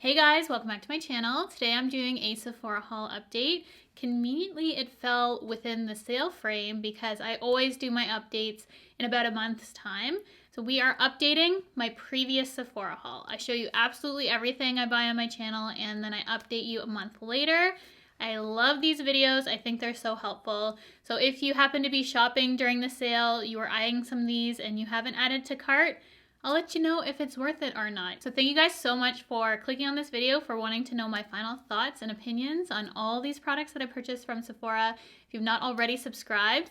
Hey guys, welcome back to my channel. Today I'm doing a Sephora haul update. Conveniently, it fell within the sale frame because I always do my updates in about a month's time. So we are updating my previous Sephora haul. I show you absolutely everything I buy on my channel and then I update you a month later. I love these videos. I think they're so helpful. So if you happen to be shopping during the sale, you are eyeing some of these and you haven't added to cart, I'll let you know if it's worth it or not. So thank you guys so much for clicking on this video, for wanting to know my final thoughts and opinions on all these products that I purchased from Sephora. If you've not already subscribed,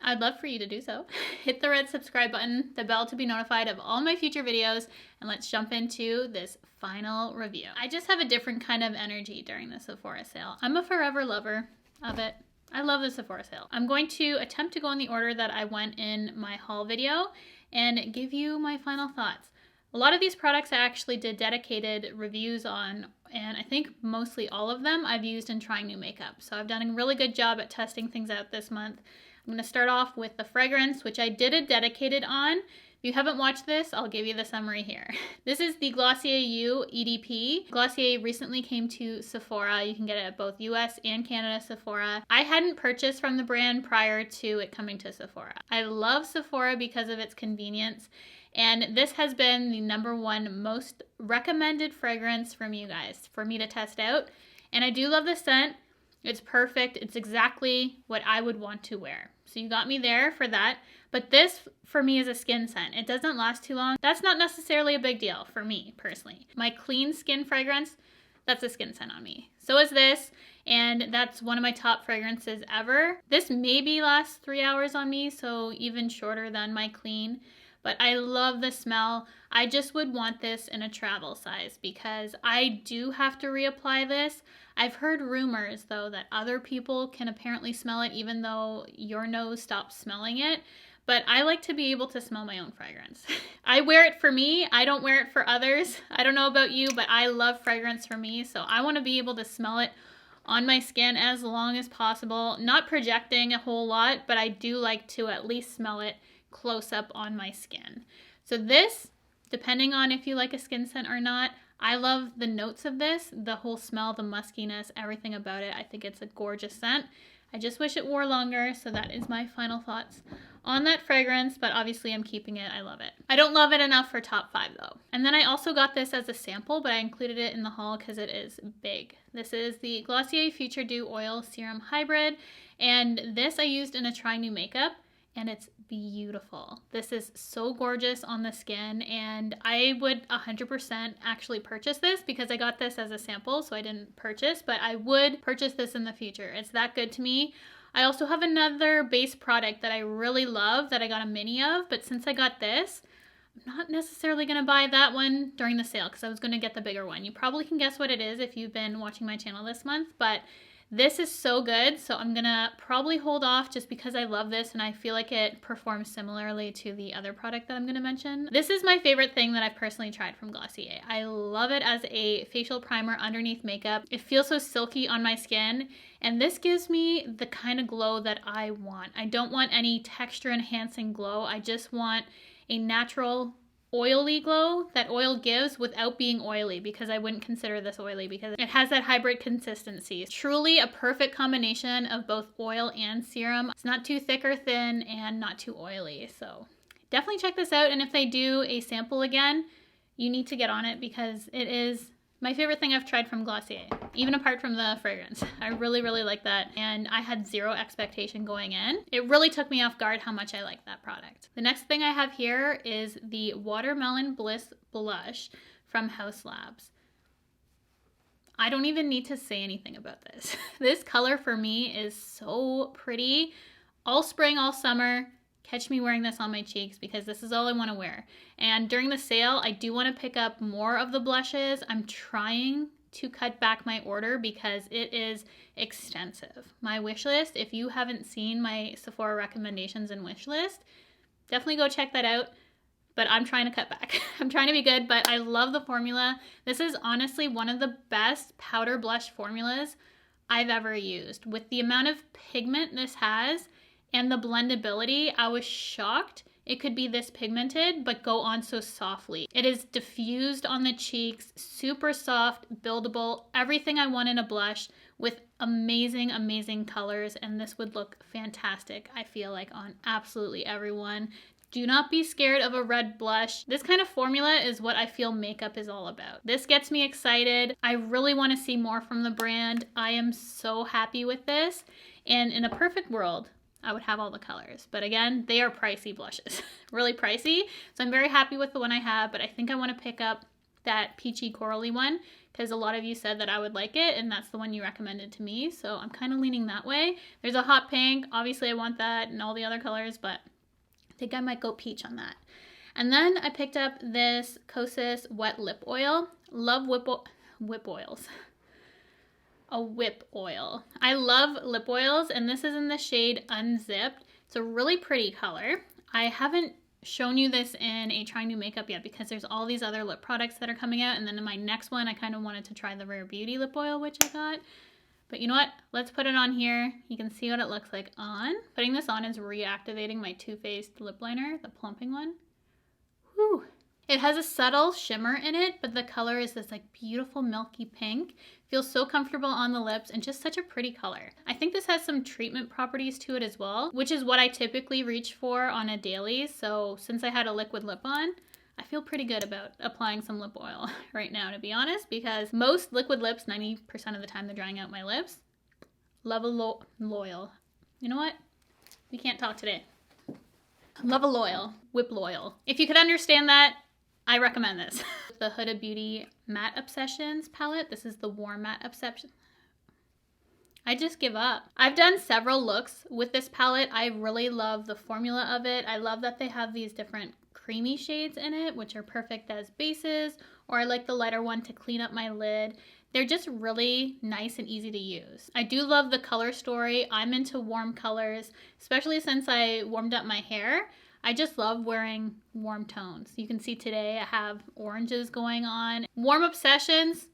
I'd love for you to do so. Hit the red subscribe button, the bell to be notified of all my future videos, and let's jump into this final review. I just have a different kind of energy during the Sephora sale. I'm a forever lover of it. I love the Sephora sale. I'm going to attempt to go in the order that I went in my haul video and give you my final thoughts. A lot of these products I actually did dedicated reviews on, and I think mostly all of them I've used in trying new makeup. So I've done a really good job at testing things out this month. I'm going to start off with the fragrance, which I did a dedicated on. If you haven't watched this, I'll give you the summary here. This is the Glossier U EDP. Glossier recently came to Sephora. You can get it at both US and Canada Sephora. I hadn't purchased from the brand prior to it coming to Sephora. I love Sephora because of its convenience, and this has been the #1 most recommended fragrance from you guys for me to test out. And I do love the scent. It's perfect. It's exactly what I would want to wear. So you got me there for that. But this, for me, is a skin scent. It doesn't last too long. That's not necessarily a big deal for me, personally. My clean skin fragrance, that's a skin scent on me. So is this, and that's one of my top fragrances ever. This maybe lasts 3 hours on me, so even shorter than my clean. But I love the smell. I just would want this in a travel size because I do have to reapply this. I've heard rumors, though, that other people can apparently smell it even though your nose stops smelling it. But I like to be able to smell my own fragrance. I wear it for me. I don't wear it for others. I don't know about you, but I love fragrance for me. So I want to be able to smell it on my skin as long as possible. Not projecting a whole lot, but I do like to at least smell it close up on my skin. So this, depending on if you like a skin scent or not, I love the notes of this, the whole smell, the muskiness, everything about it. I think it's a gorgeous scent. I just wish it wore longer, so that is my final thoughts on that fragrance, but obviously I'm keeping it. I love it. I don't love it enough for top 5 though. And then I also got this as a sample, but I included it in the haul because it is big. This is the Glossier Future Dew Oil Serum Hybrid, and this I used in a Try New Makeup, and it's beautiful. This is so gorgeous on the skin, and I would 100% actually purchase this because I got this as a sample, so I didn't purchase, but I would purchase this in the future. It's that good to me. I also have another base product that I really love that I got a mini of, but since I got this, I'm not necessarily going to buy that one during the sale because I was going to get the bigger one. You probably can guess what it is if you've been watching my channel this month, but this is so good, so I'm gonna probably hold off just because I love this and I feel like it performs similarly to the other product that I'm gonna mention. This is my favorite thing that I've personally tried from Glossier. I love it as a facial primer underneath makeup. It feels so silky on my skin, and this gives me the kind of glow that I want. I don't want any texture enhancing glow. I just want a natural oily glow that oil gives without being oily, because I wouldn't consider this oily because it has that hybrid consistency. It's truly a perfect combination of both oil and serum. It's not too thick or thin and not too oily. So definitely check this out. And if they do a sample again, you need to get on it because it is my favorite thing I've tried from Glossier, even apart from the fragrance. I really, really like that, and I had zero expectation going in. It really took me off guard how much I like that product. The next thing I have here is the Watermelon Bliss Blush from Haus Labs. I don't even need to say anything about this. This color for me is so pretty. All spring, all summer. Catch me wearing this on my cheeks because this is all I want to wear. And during the sale, I do want to pick up more of the blushes. I'm trying to cut back my order because it is extensive. My wish list, if you haven't seen my Sephora recommendations and wish list, definitely go check that out. But I'm trying to cut back. I'm trying to be good, but I love the formula. This is honestly one of the best powder blush formulas I've ever used. With the amount of pigment this has, and the blendability, I was shocked it could be this pigmented, but go on so softly. It is diffused on the cheeks, super soft, buildable, everything I want in a blush with amazing, amazing colors. And this would look fantastic, I feel like, on absolutely everyone. Do not be scared of a red blush. This kind of formula is what I feel makeup is all about. This gets me excited. I really want to see more from the brand. I am so happy with this. And in a perfect world, I would have all the colors. But again, they are pricey blushes, really pricey. So I'm very happy with the one I have, but I think I want to pick up that peachy corally one because a lot of you said that I would like it, and that's the one you recommended to me. So I'm kind of leaning that way. There's a hot pink. Obviously I want that and all the other colors, but I think I might go peach on that. And then I picked up this Kosas wet lip oil. Love whip oils. A whip oil. I love lip oils, and this is in the shade Unzipped. It's a really pretty color. I haven't shown you this in a trying new makeup yet because there's all these other lip products that are coming out, and then in my next one I kind of wanted to try the Rare Beauty lip oil, which I got. But you know what? Let's put it on here. You can see what it looks like on. Putting this on is reactivating my Too Faced lip liner, the plumping one. Whew. It has a subtle shimmer in it, but the color is this like beautiful milky pink. Feels so comfortable on the lips and just such a pretty color. I think this has some treatment properties to it as well, which is what I typically reach for on a daily. So since I had a liquid lip on, I feel pretty good about applying some lip oil right now, to be honest, because most liquid lips, 90% of the time they're drying out my lips. Love a loyal. You know what? We can't talk today. Love a loyal. Whip loyal. If you could understand that, I recommend this. The Huda Beauty Matte Obsessions palette. This is the Warm Matte Obsession. I just give up. I've done several looks with this palette. I really love the formula of it. I love that they have these different creamy shades in it, which are perfect as bases, or I like the lighter one to clean up my lid. They're just really nice and easy to use. I do love the color story. I'm into warm colors, especially since I warmed up my hair. I just love wearing warm tones. You can see today I have oranges going on. Warm Obsessions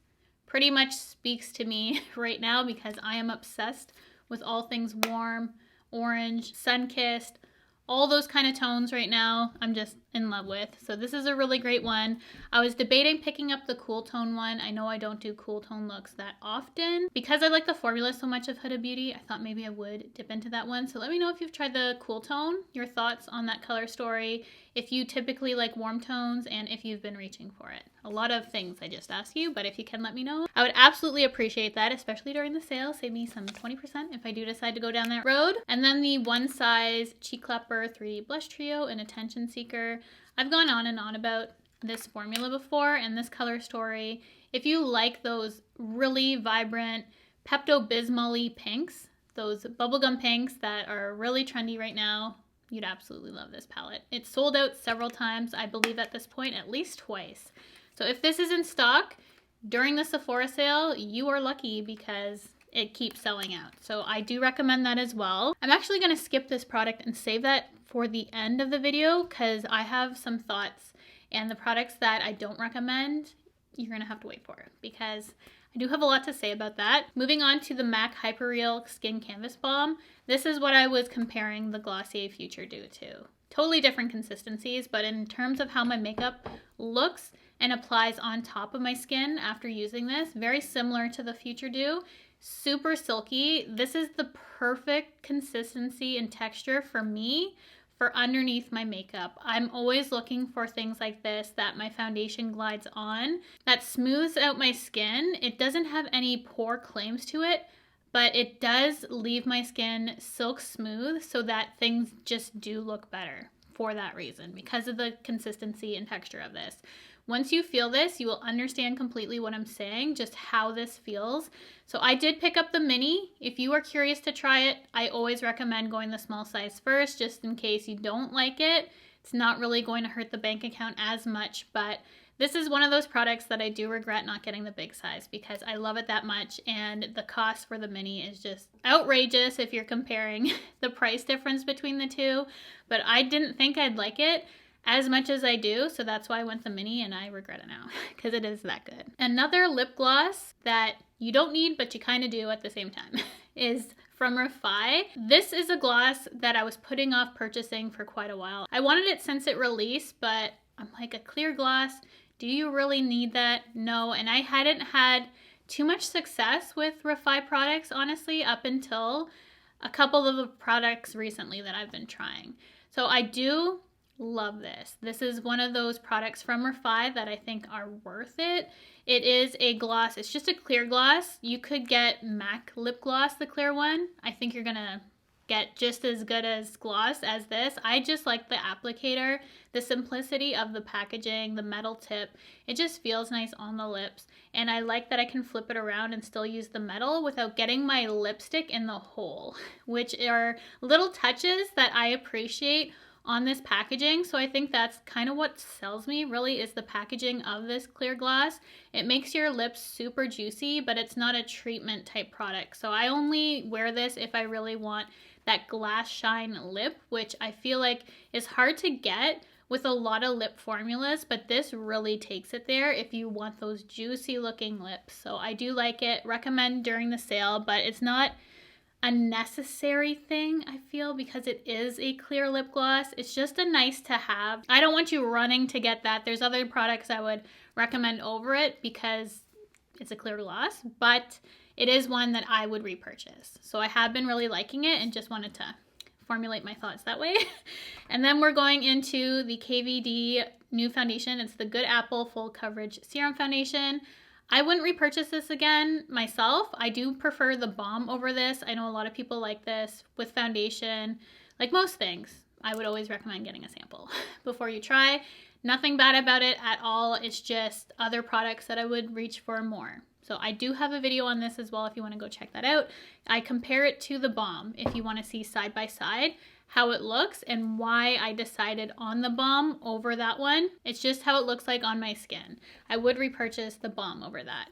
pretty much speaks to me right now because I am obsessed with all things warm, orange, sun-kissed, all those kind of tones right now. I'm just in love with. So this is a really great one. I was debating picking up the cool tone one. I know I don't do cool tone looks that often. Because I like the formula so much of Huda Beauty, I thought maybe I would dip into that one. So let me know if you've tried the cool tone, your thoughts on that color story, if you typically like warm tones, and if you've been reaching for it. A lot of things I just asked you, but if you can let me know, I would absolutely appreciate that, especially during the sale. Save me some 20% if I do decide to go down that road. And then the One Size Cheek Clapper 3D Blush Trio in Attention Seeker. I've gone on and on about this formula before and this color story. If you like those really vibrant Pepto-Bismol-y pinks, those bubblegum pinks that are really trendy right now, you'd absolutely love this palette. It's sold out several times, I believe at this point, at least twice. So if this is in stock during the Sephora sale, you are lucky because it keeps selling out. So I do recommend that as well. I'm actually going to skip this product and save that for the end of the video because I have some thoughts, and the products that I don't recommend, you're going to have to wait for because I do have a lot to say about that. Moving on to the MAC Hyperreal Skin Canvas Balm. This is what I was comparing the Glossier Future Dew to. Totally different consistencies, but in terms of how my makeup looks and applies on top of my skin after using this, very similar to the Future Dew. Super silky. This is the perfect consistency and texture for me for underneath my makeup. I'm always looking for things like this that my foundation glides on, that smooths out my skin. It doesn't have any pore claims to it, but it does leave my skin silk smooth so that things just do look better for that reason, because of the consistency and texture of this. Once you feel this, you will understand completely what I'm saying, just how this feels. So I did pick up the mini. If you are curious to try it, I always recommend going the small size first, just in case you don't like it. It's not really going to hurt the bank account as much, but this is one of those products that I do regret not getting the big size because I love it that much, and the cost for the mini is just outrageous if you're comparing the price difference between the two, but I didn't think I'd like it as much as I do, so that's why I went the mini, and I regret it now because it is that good. Another lip gloss that you don't need but you kind of do at the same time is from Refi. This is a gloss that I was putting off purchasing for quite a while. I wanted it since it released, but I'm like, a clear gloss, do you really need that? No, and I hadn't had too much success with Refi products, honestly, up until a couple of the products recently that I've been trying. So I do love this. This is one of those products from Refi that I think are worth it. It is a gloss. It's just a clear gloss. You could get MAC lip gloss, the clear one. I think you're gonna get just as good as gloss as this. I just like the applicator, the simplicity of the packaging, the metal tip. It just feels nice on the lips. And I like that I can flip it around and still use the metal without getting my lipstick in the hole, which are little touches that I appreciate on this packaging. So I think that's kind of what sells me, really, is the packaging of this clear gloss. It makes your lips super juicy, but it's not a treatment type product. So I only wear this if I really want that glass shine lip, which I feel like is hard to get with a lot of lip formulas, but this really takes it there if you want those juicy looking lips. So I do like it, recommend during the sale, but it's not a necessary thing, I feel, because it is a clear lip gloss. It's just a nice to have. I don't want you running to get that. There's other products I would recommend over it because it's a clear gloss, but it is one that I would repurchase. So I have been really liking it and just wanted to formulate my thoughts that way. And then we're going into the KVD new foundation. It's the Good Apple Full Coverage Serum Foundation. I wouldn't repurchase this again myself. I do prefer the balm over this. I know a lot of people like this with foundation. Like most things, I would always recommend getting a sample before you try. Nothing bad about it at all. It's just other products that I would reach for more. So I do have a video on this as well if you want to go check that out. I compare it to the balm if you want to see side by side how it looks and why I decided on the balm over that one. It's just how it looks like on my skin. I would repurchase the balm over that.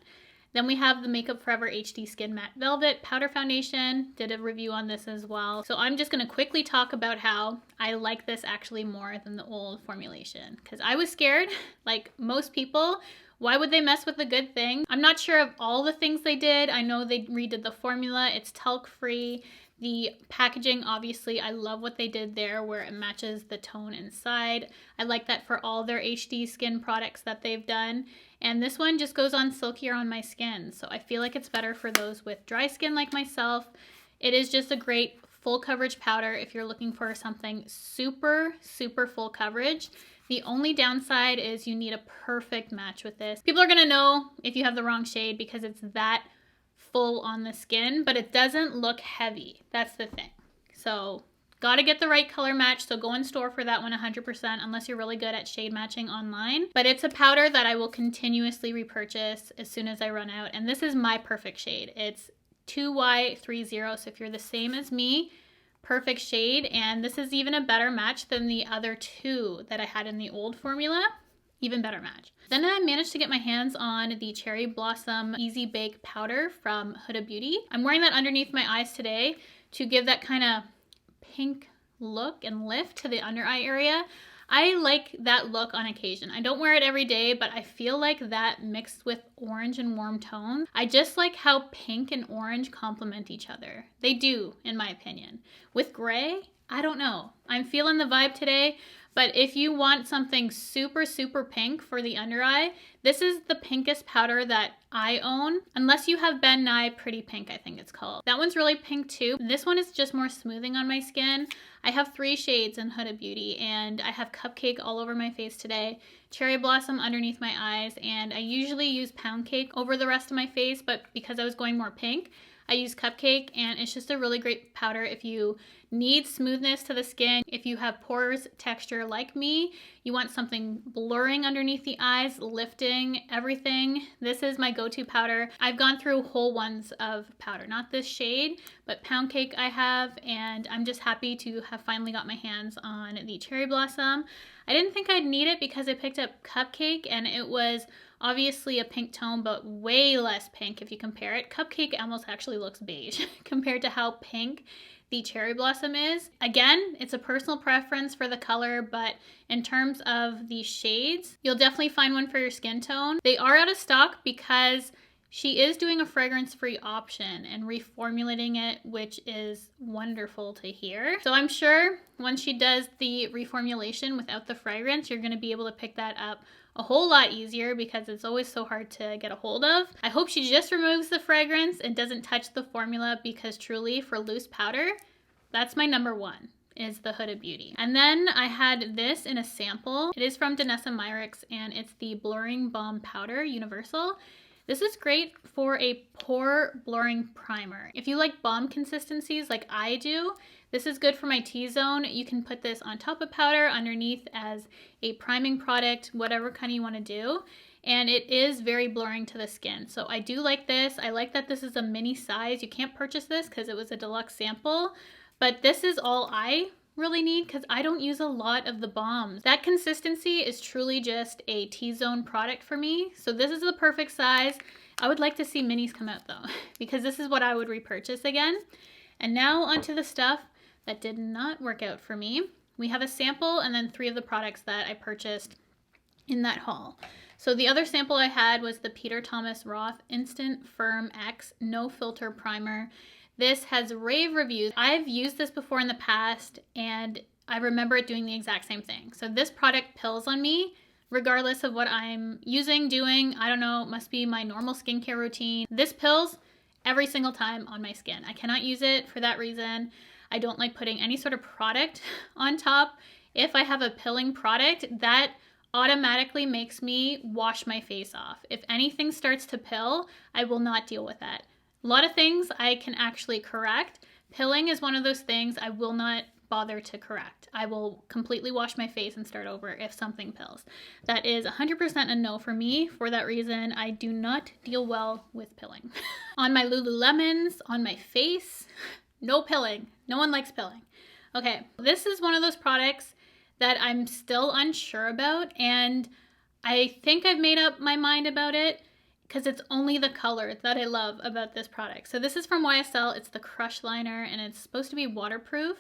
Then we have the Makeup Forever HD Skin Matte Velvet Powder Foundation. Did a review on this as well. So I'm just going to quickly talk about how I like this actually more than the old formulation. Because I was scared, like most people. Why would they mess with a good thing? I'm not sure of all the things they did. I know they redid the formula. It's talc free. The packaging, obviously, I love what they did there where it matches the tone inside. I like that for all their HD skin products that they've done. And this one just goes on silkier on my skin. So I feel like it's better for those with dry skin like myself. It is just a great full coverage powder if you're looking for something super, super full coverage. The only downside is you need a perfect match with this. People are gonna know if you have the wrong shade because it's that full on the skin, but it doesn't look heavy. That's the thing. So gotta get the right color match. So go in store for that one 100% unless you're really good at shade matching online. But it's a powder that I will continuously repurchase as soon as I run out. And this is my perfect shade. It's 2Y30. So if you're the same as me, perfect shade. And this is even a better match than the other two that I had in the old formula. Even better match. Then I managed to get my hands on the Cherry Blossom Easy Bake Powder from Huda Beauty. I'm wearing that underneath my eyes today to give that kind of pink look and lift to the under eye area. I like that look on occasion. I don't wear it every day, but I feel like that mixed with orange and warm tones. I just like how pink and orange complement each other. They do, in my opinion. With gray, I don't know. I'm feeling the vibe today. But if you want something super, super pink for the under eye, this is the pinkest powder that I own. Unless you have Ben Nye Pretty Pink, I think it's called. That one's really pink too. This one is just more smoothing on my skin. I have 3 shades in Huda Beauty and I have Cupcake all over my face today, Cherry Blossom underneath my eyes, and I usually use Pound Cake over the rest of my face, but because I was going more pink, I use Cupcake, and it's just a really great powder if you need smoothness to the skin. If you have pores texture like me, you want something blurring underneath the eyes, lifting everything. This is my go-to powder. I've gone through whole ones of powder, not this shade, but Pound Cake I have, and I'm just happy to have finally got my hands on the Cherry Blossom. I didn't think I'd need it because I picked up Cupcake and it was obviously a pink tone, but way less pink if you compare it. Cupcake almost actually looks beige compared to how pink the Cherry Blossom is. Again, it's a personal preference for the color, but in terms of the shades, you'll definitely find one for your skin tone. They are out of stock because she is doing a fragrance-free option and reformulating it, which is wonderful to hear. So I'm sure once she does the reformulation without the fragrance, you're going to be able to pick that up a whole lot easier because it's always so hard to get a hold of. I hope she just removes the fragrance and doesn't touch the formula, because truly for loose powder, that's my number one, is the Huda Beauty. And then I had this in a sample. It is from Danessa Myricks and it's the Blurring Balm Powder Universal. This is great for a pore blurring primer. If you like balm consistencies like I do, this is good for my T-zone. You can put this on top of powder, underneath as a priming product, whatever kind you want to do. And it is very blurring to the skin. So I do like this. I like that this is a mini size. You can't purchase this because it was a deluxe sample, but this is all I really need because I don't use a lot of the balms. That consistency is truly just a T-zone product for me. So this is the perfect size. I would like to see minis come out though, because this is what I would repurchase again. And now onto the stuff that did not work out for me. We have a sample and then 3 of the products that I purchased in that haul. So the other sample I had was the Peter Thomas Roth Instant Firm X No Filter Primer. This has rave reviews. I've used this before in the past and I remember it doing the exact same thing. So this product pills on me regardless of what I'm using, doing. I don't know, it must be my normal skincare routine. This pills every single time on my skin. I cannot use it for that reason. I don't like putting any sort of product on top. If I have a pilling product, that automatically makes me wash my face off. If anything starts to pill, I will not deal with that. A lot of things I can actually correct. Pilling is one of those things I will not bother to correct. I will completely wash my face and start over if something pills. That is 100% a no for me. For that reason, I do not deal well with pilling. On my Lululemons, on my face, no pilling. No one likes pilling. Okay, this is one of those products that I'm still unsure about, and I think I've made up my mind about it, because it's only the color that I love about this product. So this is from YSL. It's the Crush Liner, and it's supposed to be waterproof.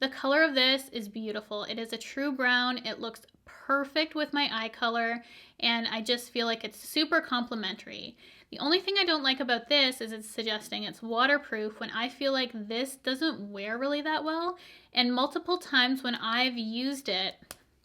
The color of this is beautiful. It is a true brown. It looks perfect with my eye color, and I just feel like it's super complimentary. The only thing I don't like about this is it's suggesting it's waterproof when I feel like this doesn't wear really that well. And multiple times when I've used it,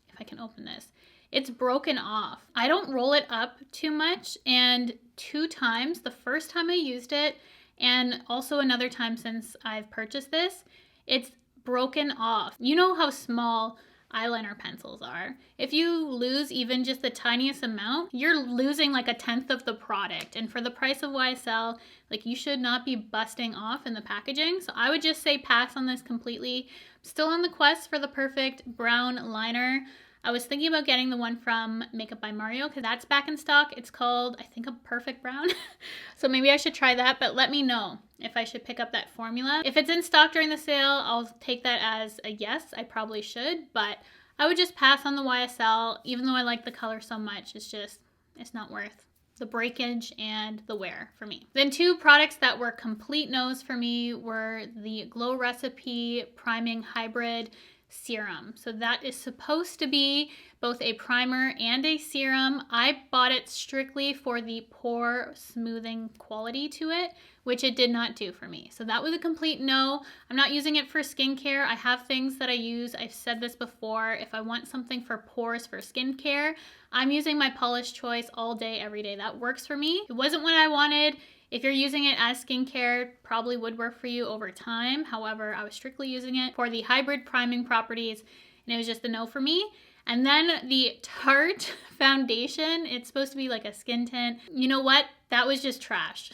if I can open this, it's broken off. I don't roll it up too much, and 2 times, the first time I used it and also another time since I've purchased this, it's broken off. You know how small eyeliner pencils are. If you lose even just the tiniest amount, you're losing like 1/10 of the product. And for the price of YSL, like, you should not be busting off in the packaging. So I would just say pass on this completely. Still on the quest for the perfect brown liner. I was thinking about getting the one from Makeup by Mario because that's back in stock. It's called, I think, a perfect brown. So maybe I should try that, but let me know if I should pick up that formula. If it's in stock during the sale, I'll take that as a yes. I probably should, but I would just pass on the YSL. Even though I like the color so much, it's not worth the breakage and the wear for me. Then 2 products that were complete no's for me were the Glow Recipe Priming Hybrid Serum. So that is supposed to be both a primer and a serum. I bought it strictly for the pore smoothing quality to it, which it did not do for me. So that was a complete no. I'm not using it for skincare. I have things that I use. I've said this before. If I want something for pores for skincare, I'm using my Polish Choice all day, every day. That works for me. It wasn't what I wanted. If you're using it as skincare, probably would work for you over time. However, I was strictly using it for the hybrid priming properties, and it was just a no for me. And then the Tarte foundation, it's supposed to be like a skin tint. You know what? That was just trash.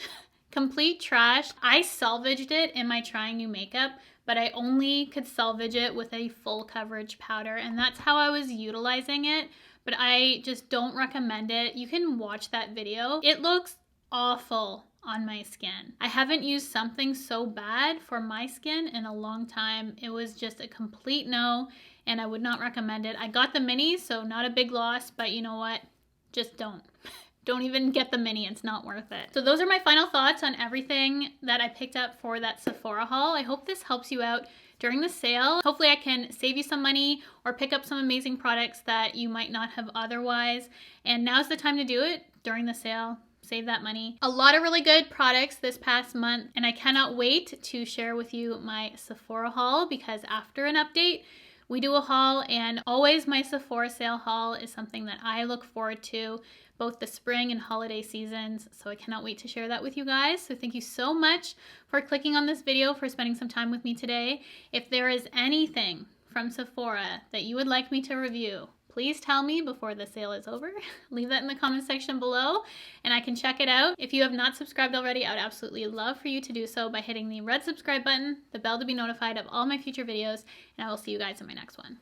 Complete trash. I salvaged it in my trying new makeup, but I only could salvage it with a full coverage powder, and that's how I was utilizing it. But I just don't recommend it. You can watch that video. It looks awful on my skin. I haven't used something so bad for my skin in a long time. It was just a complete no, and I would not recommend it. I got the mini, so not a big loss, but you know what? Just don't. Don't even get the mini. It's not worth it. So those are my final thoughts on everything that I picked up for that Sephora haul. I hope this helps you out during the sale. Hopefully I can save you some money or pick up some amazing products that you might not have otherwise. And now's the time to do it during the sale. save that money. A lot of really good products this past month, and I cannot wait to share with you my Sephora haul, because after an update, we do a haul, and always my Sephora sale haul is something that I look forward to both the spring and holiday seasons. So I cannot wait to share that with you guys. So thank you so much for clicking on this video, for spending some time with me today. If there is anything from Sephora that you would like me to review, please tell me before the sale is over. Leave that in the comment section below and I can check it out. If you have not subscribed already, I would absolutely love for you to do so by hitting the red subscribe button, the bell to be notified of all my future videos, and I will see you guys in my next one.